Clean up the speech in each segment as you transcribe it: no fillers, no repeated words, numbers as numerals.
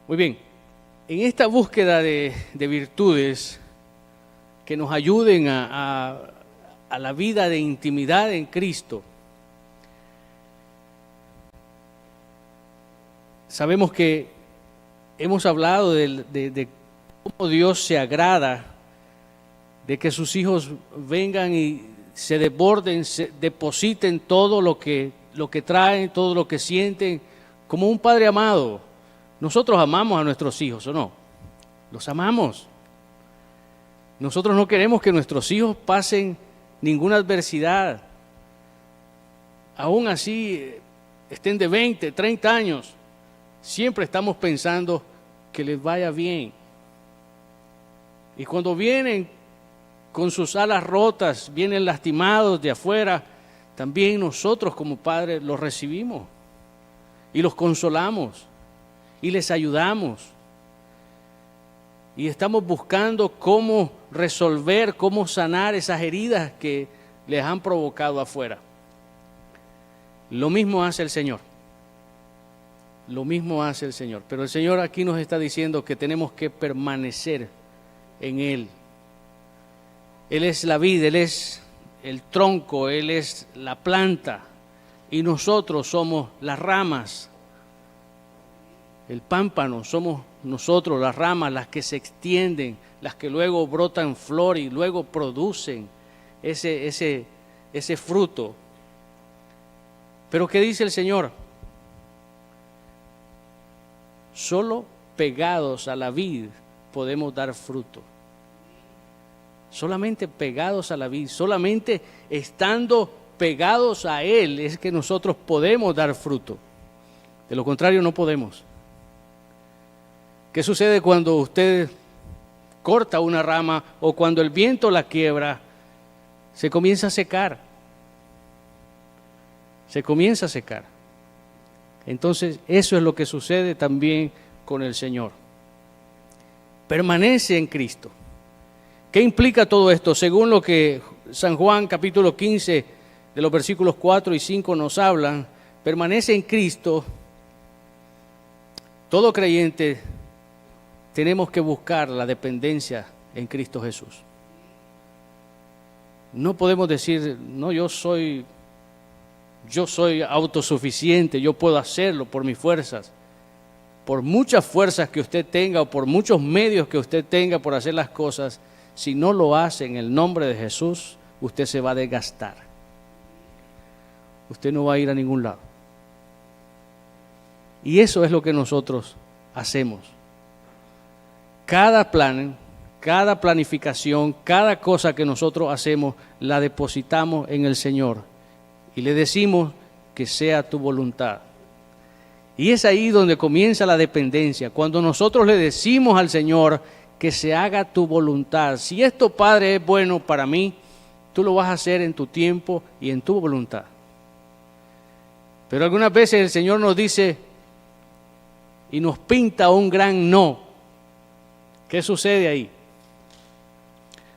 Muy bien, en esta búsqueda de virtudes que nos ayuden a la vida de intimidad en Cristo, sabemos que hemos hablado de cómo Dios se agrada de que sus hijos vengan y se desborden, se depositen todo lo que traen, todo lo que sienten, como un padre amado. Nosotros amamos a nuestros hijos, ¿o no? Los amamos. Nosotros no queremos que nuestros hijos pasen ninguna adversidad. Aún así, estén de 20, 30 años, siempre estamos pensando que les vaya bien. Y cuando vienen con sus alas rotas, vienen lastimados de afuera, también nosotros como padres los recibimos y los consolamos y les ayudamos. Y estamos buscando cómo resolver, cómo sanar esas heridas que les han provocado afuera. Lo mismo hace el Señor. Lo mismo hace el Señor. Pero el Señor aquí nos está diciendo que tenemos que permanecer en Él. Él es la vid, Él es el tronco, Él es la planta y nosotros somos las ramas. El pámpano somos nosotros, las ramas, las que se extienden, las que luego brotan flor y luego producen ese fruto. Pero ¿qué dice el Señor? Solo pegados a la vid podemos dar fruto. Solamente pegados a la vid, solamente estando pegados a Él es que nosotros podemos dar fruto. De lo contrario no podemos. ¿Qué sucede cuando usted corta una rama o cuando el viento la quiebra? Se comienza a secar. Se comienza a secar. Entonces, eso es lo que sucede también con el Señor. Permanece en Cristo. ¿Qué implica todo esto? Según lo que San Juan capítulo 15 de los versículos 4 y 5 nos hablan, permanece en Cristo. Todo creyente tenemos que buscar la dependencia en Cristo Jesús. No podemos decir, no, yo soy autosuficiente, yo puedo hacerlo por mis fuerzas. Por muchas fuerzas que usted tenga o por muchos medios que usted tenga por hacer las cosas, si no lo hace en el nombre de Jesús, usted se va a desgastar. Usted no va a ir a ningún lado. Y eso es lo que nosotros hacemos. Cada plan, cada planificación, cada cosa que nosotros hacemos, la depositamos en el Señor. Y le decimos que sea tu voluntad. Y es ahí donde comienza la dependencia. Cuando nosotros le decimos al Señor que se haga tu voluntad. Si esto, Padre, es bueno para mí, tú lo vas a hacer en tu tiempo y en tu voluntad. Pero algunas veces el Señor nos dice y nos pinta un gran no. ¿Qué sucede ahí?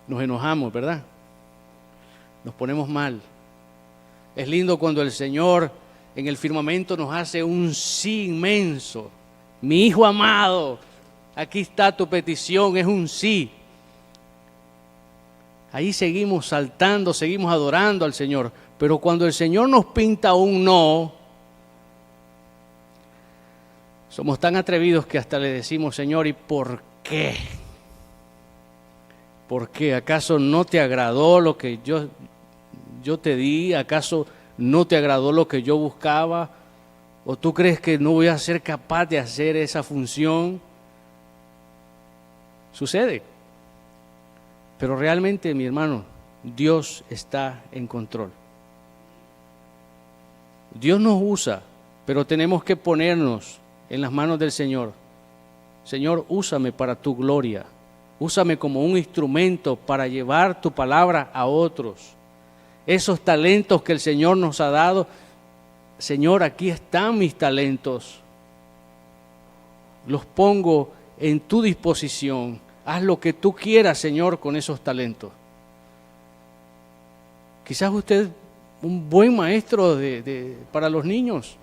Nos enojamos, ¿verdad? Nos ponemos mal. Es lindo cuando el Señor en el firmamento nos hace un sí inmenso. Mi hijo amado, aquí está tu petición, es un sí. Ahí seguimos saltando, seguimos adorando al Señor. Pero cuando el Señor nos pinta un no, somos tan atrevidos que hasta le decimos, Señor, ¿y por qué? ¿Por qué? ¿Acaso no te agradó lo que yo te di? ¿Acaso no te agradó lo que yo buscaba? ¿O tú crees que no voy a ser capaz de hacer esa función? Sucede. Pero realmente, mi hermano, Dios está en control. Dios nos usa, pero tenemos que ponernos en las manos del Señor. Señor, úsame para tu gloria. Úsame como un instrumento para llevar tu palabra a otros. Esos talentos que el Señor nos ha dado, Señor, aquí están mis talentos. Los pongo en tu disposición. Haz lo que tú quieras, Señor, con esos talentos. Quizás usted es un buen maestro para los niños.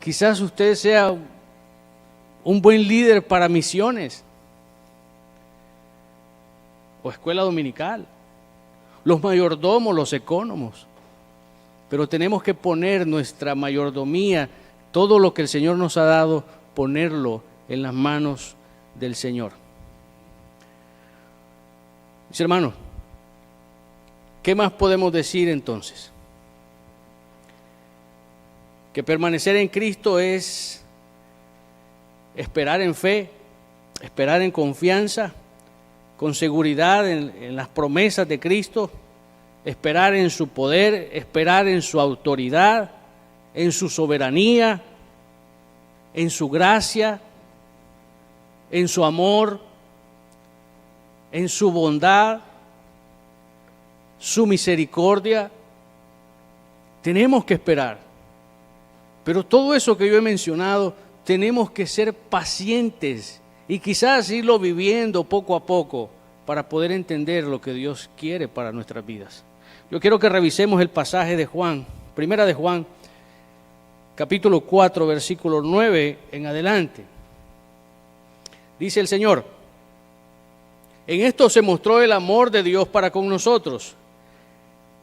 Quizás usted sea un buen líder para misiones o escuela dominical, los mayordomos, los ecónomos. Pero tenemos que poner nuestra mayordomía, todo lo que el Señor nos ha dado, ponerlo en las manos del Señor. Mis hermanos, ¿qué más podemos decir entonces? Que permanecer en Cristo es esperar en fe, esperar en confianza, con seguridad en las promesas de Cristo, esperar en su poder, esperar en su autoridad, en su soberanía, en su gracia, en su amor, en su bondad, su misericordia. Tenemos que esperar. Pero todo eso que yo he mencionado, tenemos que ser pacientes y quizás irlo viviendo poco a poco para poder entender lo que Dios quiere para nuestras vidas. Yo quiero que revisemos el pasaje de Juan, primera de Juan, capítulo 4, versículo 9 en adelante. Dice el Señor: en esto se mostró el amor de Dios para con nosotros,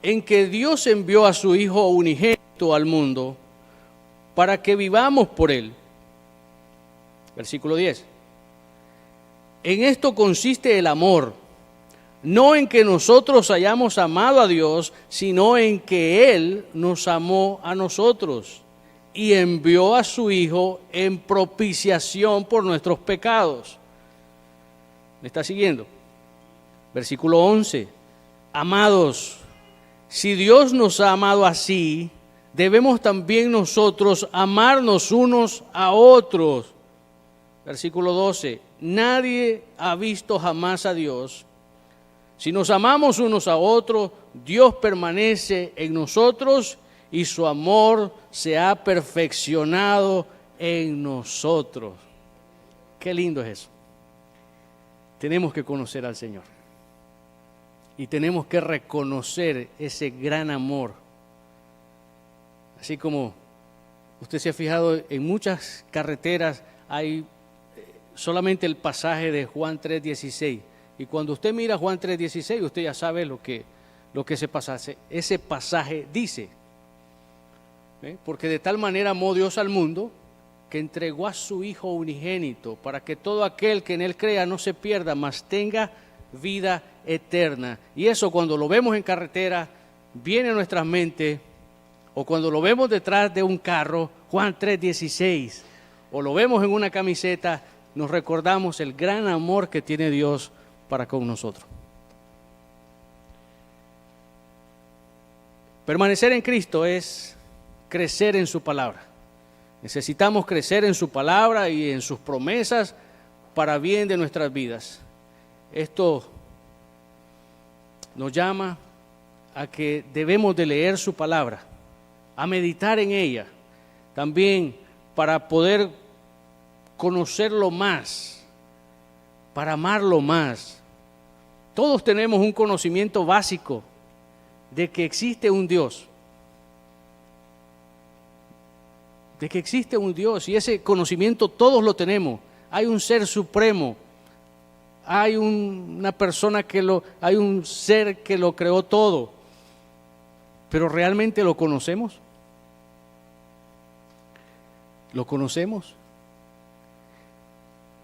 en que Dios envió a su Hijo unigénito al mundo para que vivamos por Él. Versículo 10. En esto consiste el amor, no en que nosotros hayamos amado a Dios, sino en que Él nos amó a nosotros y envió a su Hijo en propiciación por nuestros pecados. ¿Me está siguiendo? Versículo 11. Amados, si Dios nos ha amado así, debemos también nosotros amarnos unos a otros. Versículo 12. Nadie ha visto jamás a Dios. Si nos amamos unos a otros, Dios permanece en nosotros y su amor se ha perfeccionado en nosotros. Qué lindo es eso. Tenemos que conocer al Señor y tenemos que reconocer ese gran amor. Así como usted se ha fijado, en muchas carreteras hay solamente el pasaje de Juan 3:16. Y cuando usted mira Juan 3:16, usted ya sabe lo que ese pasaje dice. Porque de tal manera amó Dios al mundo que entregó a su Hijo unigénito para que todo aquel que en Él crea no se pierda, mas tenga vida eterna. Y eso, cuando lo vemos en carretera, viene a nuestras mentes, o cuando lo vemos detrás de un carro, Juan 3:16, o lo vemos en una camiseta, nos recordamos el gran amor que tiene Dios para con nosotros. Permanecer en Cristo es crecer en su palabra. Necesitamos crecer en su palabra y en sus promesas para bien de nuestras vidas. Esto nos llama a que debemos de leer su palabra, a meditar en ella, también para poder conocerlo más, para amarlo más. Todos tenemos un conocimiento básico de que existe un Dios, y ese conocimiento todos lo tenemos. Hay un ser supremo, hay una persona hay un ser que lo creó todo, pero ¿realmente lo conocemos? ¿Lo conocemos?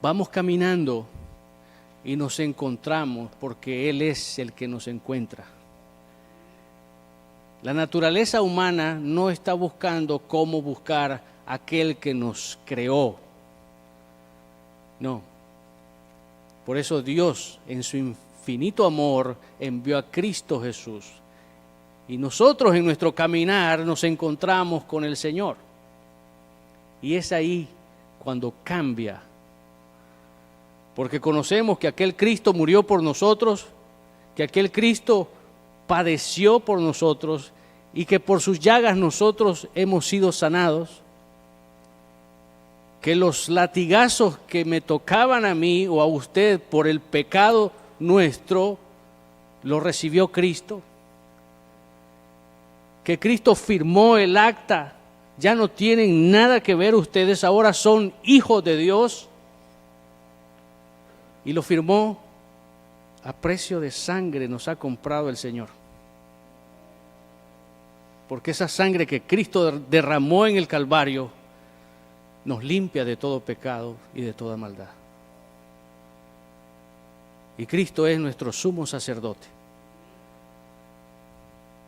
Vamos caminando y nos encontramos porque Él es el que nos encuentra. La naturaleza humana no está buscando cómo buscar a aquel que nos creó. No. Por eso Dios, en su infinito amor, envió a Cristo Jesús. Y nosotros en nuestro caminar nos encontramos con el Señor. Y es ahí cuando cambia. Porque conocemos que aquel Cristo murió por nosotros, que aquel Cristo padeció por nosotros y que por sus llagas nosotros hemos sido sanados, que los latigazos que me tocaban a mí o a usted por el pecado nuestro, lo recibió Cristo, que Cristo firmó el acta ya no tienen nada que ver ustedes, ahora son hijos de Dios. Y lo firmó: a precio de sangre nos ha comprado el Señor. Porque esa sangre que Cristo derramó en el Calvario nos limpia de todo pecado y de toda maldad. Y Cristo es nuestro sumo sacerdote.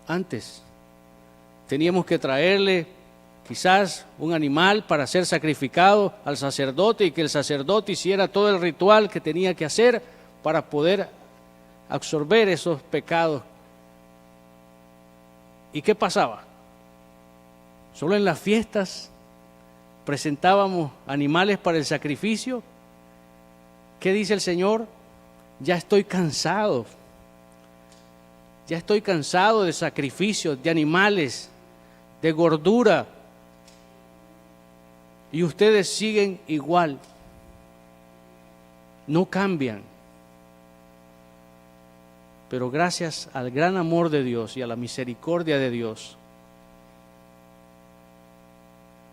Antes teníamos que traerle quizás un animal para ser sacrificado al sacerdote y que el sacerdote hiciera todo el ritual que tenía que hacer para poder absorber esos pecados. ¿Y qué pasaba? Solo en las fiestas presentábamos animales para el sacrificio. ¿Qué dice el Señor? Ya estoy cansado. Ya estoy cansado de sacrificios, de animales, de gordura. Y ustedes siguen igual. No cambian. Pero gracias al gran amor de Dios y a la misericordia de Dios,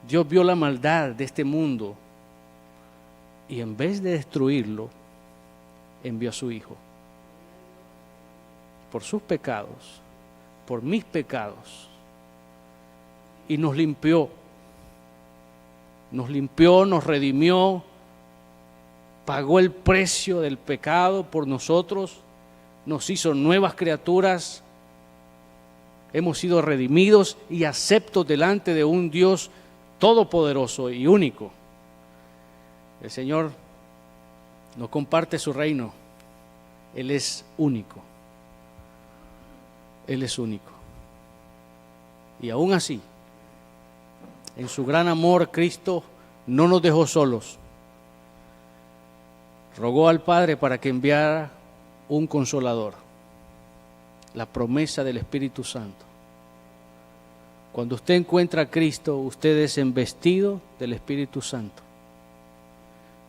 Dios vio la maldad de este mundo y en vez de destruirlo, envió a su Hijo. Por sus pecados, por mis pecados. Y nos limpió, nos redimió, pagó el precio del pecado por nosotros, nos hizo nuevas criaturas, hemos sido redimidos y aceptos delante de un Dios todopoderoso y único. El Señor no comparte su reino, Él es único. Él es único. Y aún así, en su gran amor, Cristo no nos dejó solos. Rogó al Padre para que enviara un consolador, la promesa del Espíritu Santo. Cuando usted encuentra a Cristo, usted es embestido del Espíritu Santo.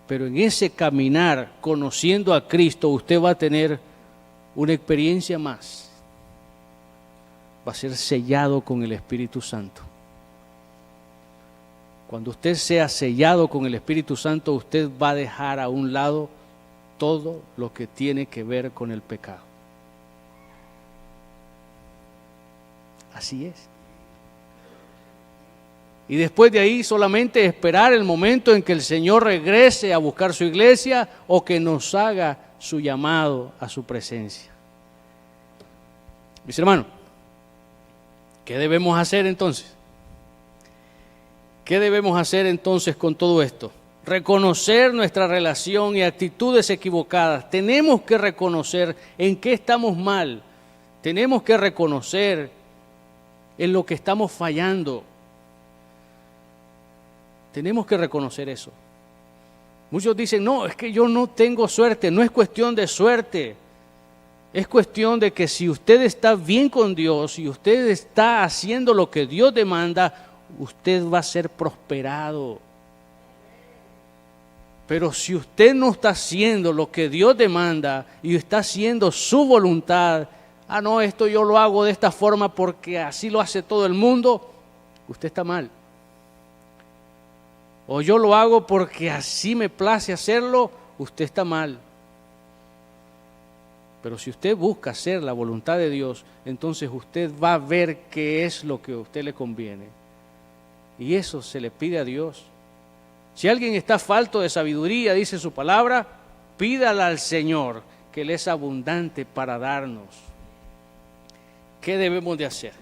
Pero en ese caminar, conociendo a Cristo, usted va a tener una experiencia más. Va a ser sellado con el Espíritu Santo. Cuando usted sea sellado con el Espíritu Santo, usted va a dejar a un lado todo lo que tiene que ver con el pecado. Así es. Y después de ahí solamente esperar el momento en que el Señor regrese a buscar su iglesia o que nos haga su llamado a su presencia. Mis hermanos, ¿qué debemos hacer entonces? ¿Qué debemos hacer entonces con todo esto? Reconocer nuestra relación y actitudes equivocadas. Tenemos que reconocer en qué estamos mal. Tenemos que reconocer en lo que estamos fallando. Tenemos que reconocer eso. Muchos dicen, no, es que yo no tengo suerte. No es cuestión de suerte. Es cuestión de que si usted está bien con Dios y usted está haciendo lo que Dios demanda, usted va a ser prosperado. Pero si usted no está haciendo lo que Dios demanda y está haciendo su voluntad, no, esto yo lo hago de esta forma porque así lo hace todo el mundo, usted está mal. O yo lo hago porque así me place hacerlo, usted está mal. Pero si usted busca hacer la voluntad de Dios, entonces usted va a ver qué es lo que a usted le conviene. Y eso se le pide a Dios. Si alguien está falto de sabiduría, dice su palabra, pídala al Señor, que Él es abundante para darnos. ¿Qué debemos de hacer?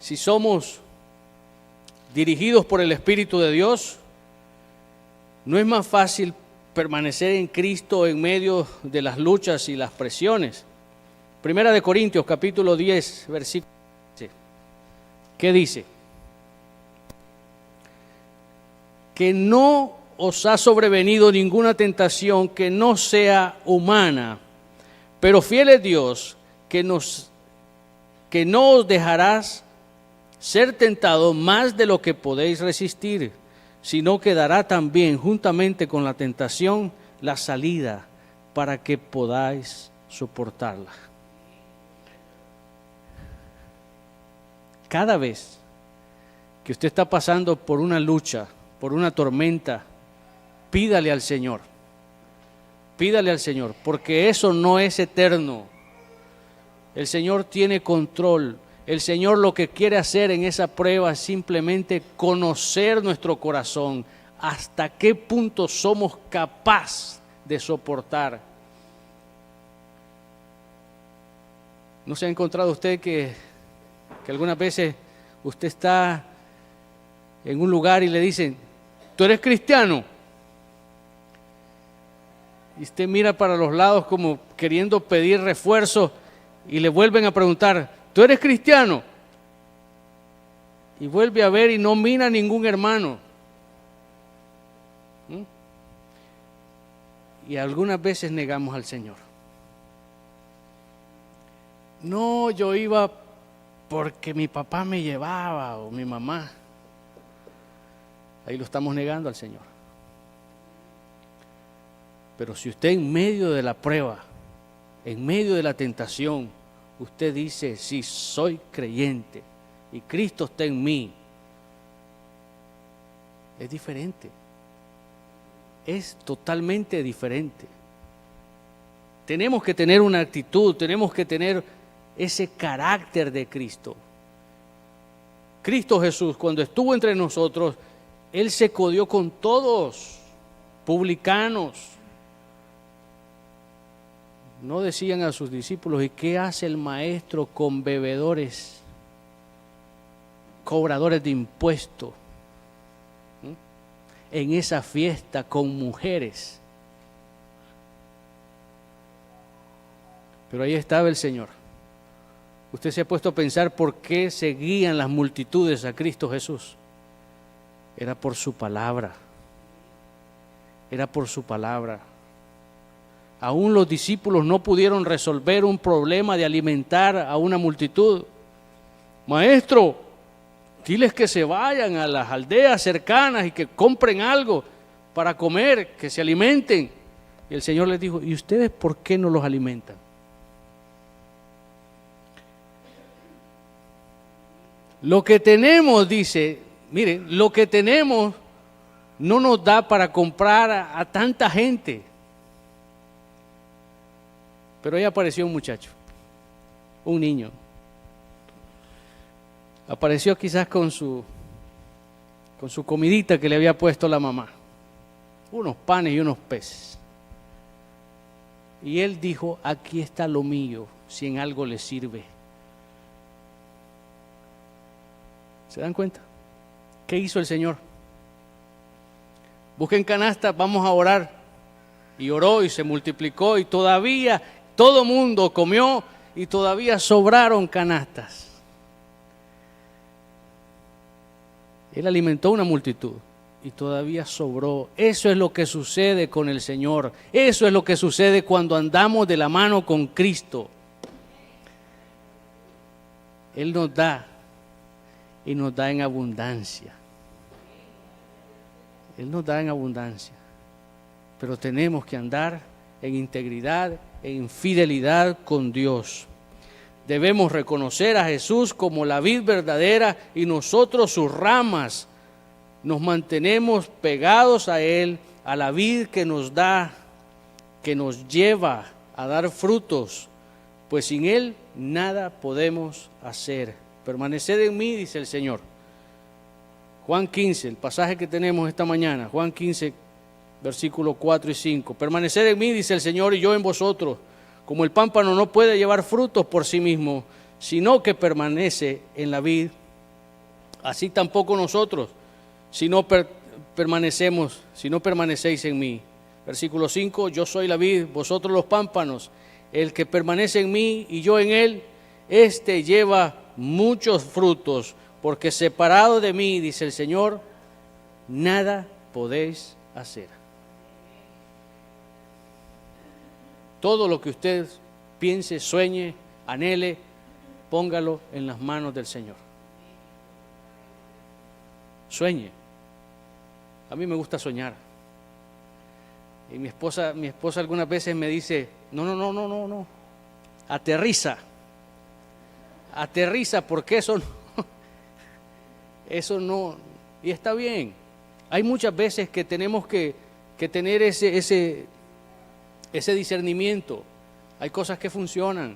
Si somos dirigidos por el Espíritu de Dios, no es más fácil permanecer en Cristo en medio de las luchas y las presiones. Primera de Corintios, capítulo 10, versículo 15. ¿Qué dice? Que no os ha sobrevenido ninguna tentación que no sea humana, pero fiel es Dios, que no os dejarás ser tentado más de lo que podéis resistir, sino que dará también juntamente con la tentación la salida para que podáis soportarla. Cada vez que usted está pasando por una lucha, por una tormenta, pídale al Señor. Pídale al Señor, porque eso no es eterno. El Señor tiene control. El Señor lo que quiere hacer en esa prueba es simplemente conocer nuestro corazón, hasta qué punto somos capaces de soportar. ¿No se ha encontrado usted que algunas veces usted está en un lugar y le dicen, ¿tú eres cristiano? Y usted mira para los lados como queriendo pedir refuerzo y le vuelven a preguntar, ¿tú eres cristiano? Y vuelve a ver y no mira a ningún hermano. Y algunas veces negamos al Señor. No, yo iba porque mi papá me llevaba o mi mamá. Ahí lo estamos negando al Señor. Pero si usted en medio de la prueba, en medio de la tentación, usted dice, sí, soy creyente y Cristo está en mí, es diferente. Es totalmente diferente. Tenemos que tener una actitud, tenemos que tener ese carácter de Cristo. Cristo Jesús, cuando estuvo entre nosotros, Él se codió con todos, publicanos. No decían a sus discípulos, ¿y qué hace el maestro con bebedores, cobradores de impuestos? En esa fiesta con mujeres. Pero ahí estaba el Señor. Usted se ha puesto a pensar por qué seguían las multitudes a Cristo Jesús. Era por su palabra. Era por su palabra. Aún los discípulos no pudieron resolver un problema de alimentar a una multitud. Maestro, diles que se vayan a las aldeas cercanas y que compren algo para comer, que se alimenten. Y el Señor les dijo, ¿y ustedes por qué no los alimentan? Lo que tenemos, dice, miren, lo que tenemos no nos da para comprar a tanta gente. Pero ahí apareció un muchacho, un niño. Apareció quizás con su comidita que le había puesto la mamá. Unos panes y unos peces. Y él dijo, aquí está lo mío, si en algo le sirve. ¿Se dan cuenta? ¿Qué hizo el Señor? Busquen canastas, vamos a orar. Y oró y se multiplicó y todavía todo mundo comió y todavía sobraron canastas. Él alimentó una multitud y todavía sobró. Eso es lo que sucede con el Señor. Eso es lo que sucede cuando andamos de la mano con Cristo. Él nos da y nos da en abundancia. Él nos da en abundancia. Pero tenemos que andar en integridad, en fidelidad con Dios. Debemos reconocer a Jesús como la vid verdadera y nosotros sus ramas. Nos mantenemos pegados a Él, a la vid que nos da, que nos lleva a dar frutos, pues sin Él nada podemos hacer. Permaneced en mí, dice el Señor. Juan 15, el pasaje que tenemos esta mañana, Juan 15, versículos 4 y 5. Permaneced en mí, dice el Señor, y yo en vosotros. Como el pámpano no puede llevar frutos por sí mismo, sino que permanece en la vid, así tampoco nosotros, si no permanecéis en mí. Versículo 5, yo soy la vid, vosotros los pámpanos. El que permanece en mí y yo en él, éste lleva muchos frutos, porque separado de mí, dice el Señor, nada podéis hacer. Todo lo que usted piense, sueñe, anhele, póngalo en las manos del Señor. Sueñe. A mí me gusta soñar. Y mi esposa algunas veces me dice, no. Aterriza, porque eso no. Eso no, y está bien. Hay muchas veces que tenemos que tener ese discernimiento. Hay cosas que funcionan,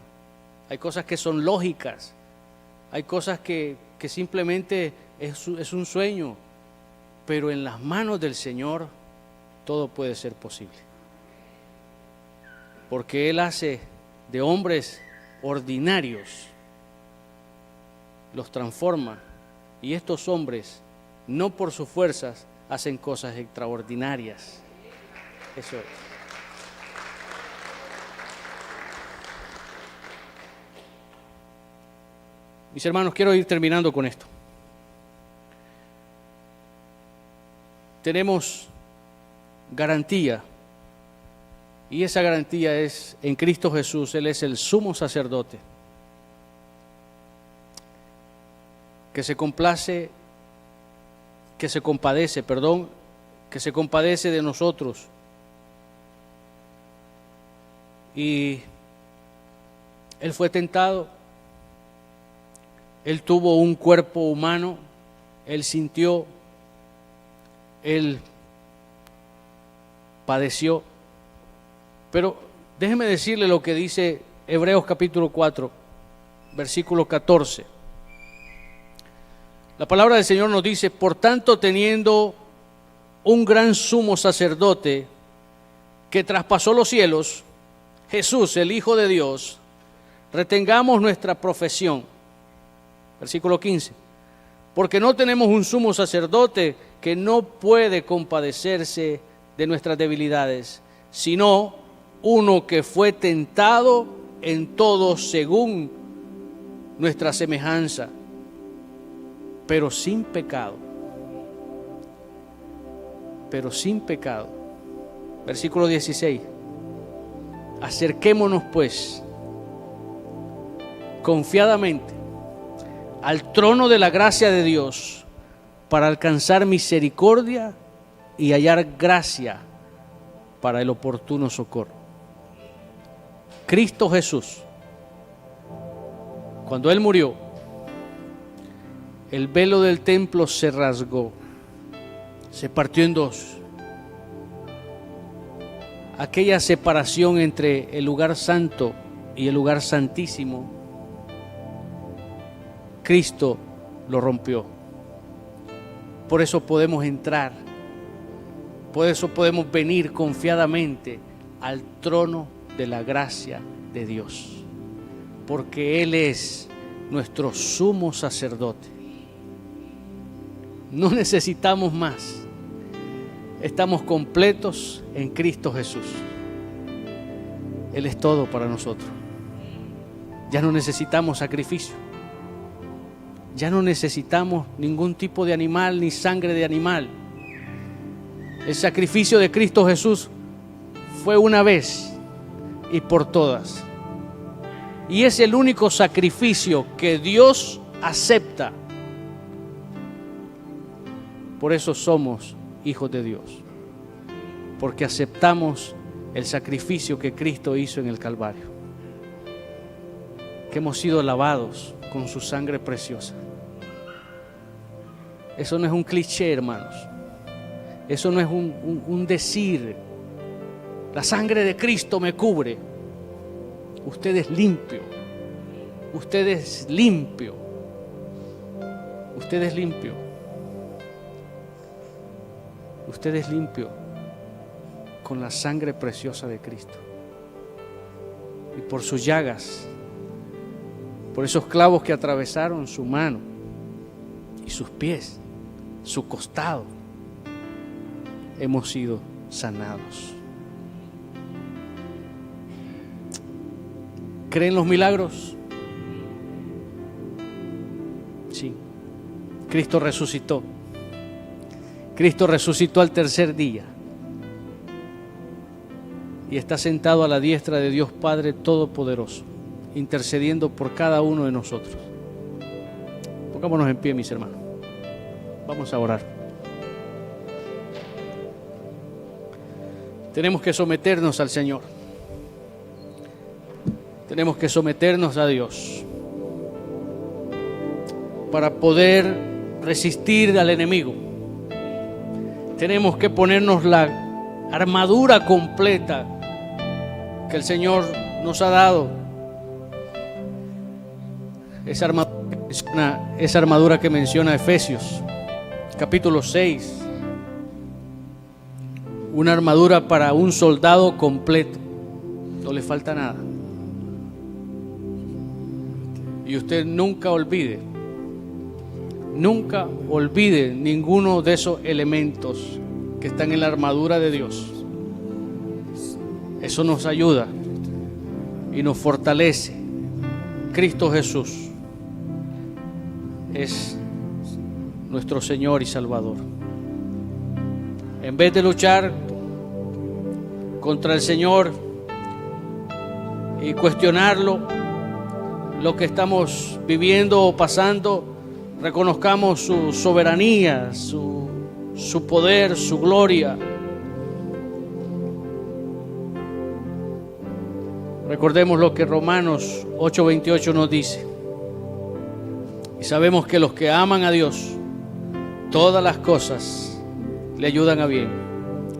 hay cosas que son lógicas, hay cosas que simplemente es un sueño, pero en las manos del Señor todo puede ser posible. Porque Él hace de hombres ordinarios, los transforma, y estos hombres, no por sus fuerzas, hacen cosas extraordinarias. Eso es. Mis hermanos, quiero ir terminando con esto. Tenemos garantía, y esa garantía es en Cristo Jesús. Él es el sumo sacerdote que se compadece de nosotros. Y Él fue tentado, Él tuvo un cuerpo humano, Él sintió, Él padeció. Pero déjeme decirle lo que dice Hebreos capítulo 4, versículo 14. La palabra del Señor nos dice: por tanto, teniendo un gran sumo sacerdote que traspasó los cielos, Jesús, el Hijo de Dios, retengamos nuestra profesión. Versículo 15. Porque no tenemos un sumo sacerdote que no puede compadecerse de nuestras debilidades, sino uno que fue tentado en todo según nuestra semejanza, pero sin pecado. Pero sin pecado. Versículo 16. Acerquémonos pues confiadamente al trono de la gracia de Dios para alcanzar misericordia y hallar gracia para el oportuno socorro. Cristo Jesús, cuando Él murió, el velo del templo se rasgó, se partió en dos. Aquella separación entre el lugar santo y el lugar santísimo, Cristo lo rompió. Por eso podemos entrar, por eso podemos venir confiadamente al trono de la gracia de Dios, porque Él es nuestro sumo sacerdote. No necesitamos más. Estamos completos en Cristo Jesús. Él es todo para nosotros. Ya no necesitamos sacrificio. Ya no necesitamos ningún tipo de animal ni sangre de animal. El sacrificio de Cristo Jesús fue una vez y por todas. Y es el único sacrificio que Dios acepta. Por eso somos hijos de Dios, porque aceptamos el sacrificio que Cristo hizo en el Calvario, que hemos sido lavados con su sangre preciosa. Eso no es un cliché, hermanos. Eso no es un decir. La sangre de Cristo me cubre. Usted es limpio. Usted es limpio. Usted es limpio. Usted es limpio con la sangre preciosa de Cristo. Y por sus llagas, por esos clavos que atravesaron su mano y sus pies, su costado, hemos sido sanados. ¿Creen los milagros? Sí. Cristo resucitó. Cristo resucitó al tercer día y está sentado a la diestra de Dios Padre Todopoderoso, intercediendo por cada uno de nosotros. Pongámonos en pie, mis hermanos. Vamos a orar. Tenemos que someternos al Señor. Tenemos que someternos a Dios para poder resistir al enemigo. Tenemos que ponernos la armadura completa que el Señor nos ha dado. Esa armadura que menciona Efesios, capítulo 6. Una armadura para un soldado completo. No le falta nada. Y usted nunca olvide ninguno de esos elementos que están en la armadura de Dios. Eso nos ayuda y nos fortalece. Cristo Jesús es nuestro Señor y Salvador. En vez de luchar contra el Señor y cuestionarlo, lo que estamos viviendo o pasando, reconozcamos su soberanía, su poder, su gloria. Recordemos lo que Romanos 8:28 nos dice. Y sabemos que los que aman a Dios, todas las cosas le ayudan a bien.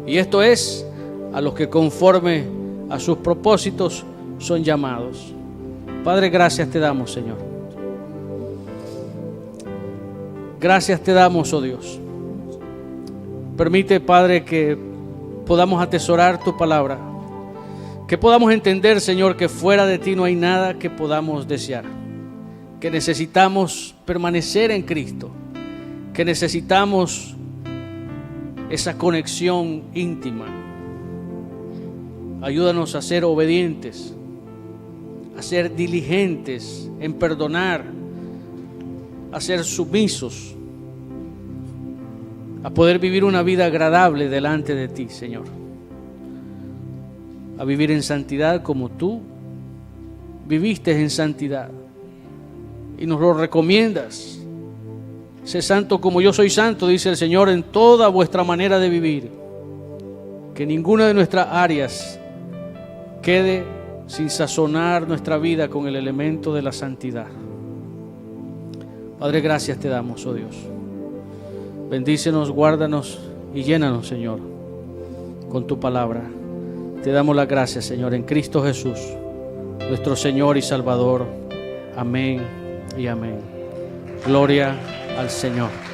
Y esto es a los que conforme a sus propósitos son llamados. Padre, gracias te damos, Señor. Gracias te damos, oh Dios. Permite, Padre, que podamos atesorar tu palabra. Que podamos entender, Señor, que fuera de ti no hay nada que podamos desear. Que necesitamos permanecer en Cristo. Que necesitamos esa conexión íntima. Ayúdanos a ser obedientes, a ser diligentes en perdonar, a ser sumisos, a poder vivir una vida agradable delante de ti, Señor. A vivir en santidad como tú viviste en santidad y nos lo recomiendas. Sé santo como yo soy santo, dice el Señor, en toda vuestra manera de vivir. Que ninguna de nuestras áreas quede sin sazonar nuestra vida con el elemento de la santidad. Padre, gracias te damos, oh Dios. Bendícenos, guárdanos y llénanos, Señor, con tu palabra. Te damos las gracias, Señor, en Cristo Jesús, nuestro Señor y Salvador. Amén y amén. Gloria al Señor.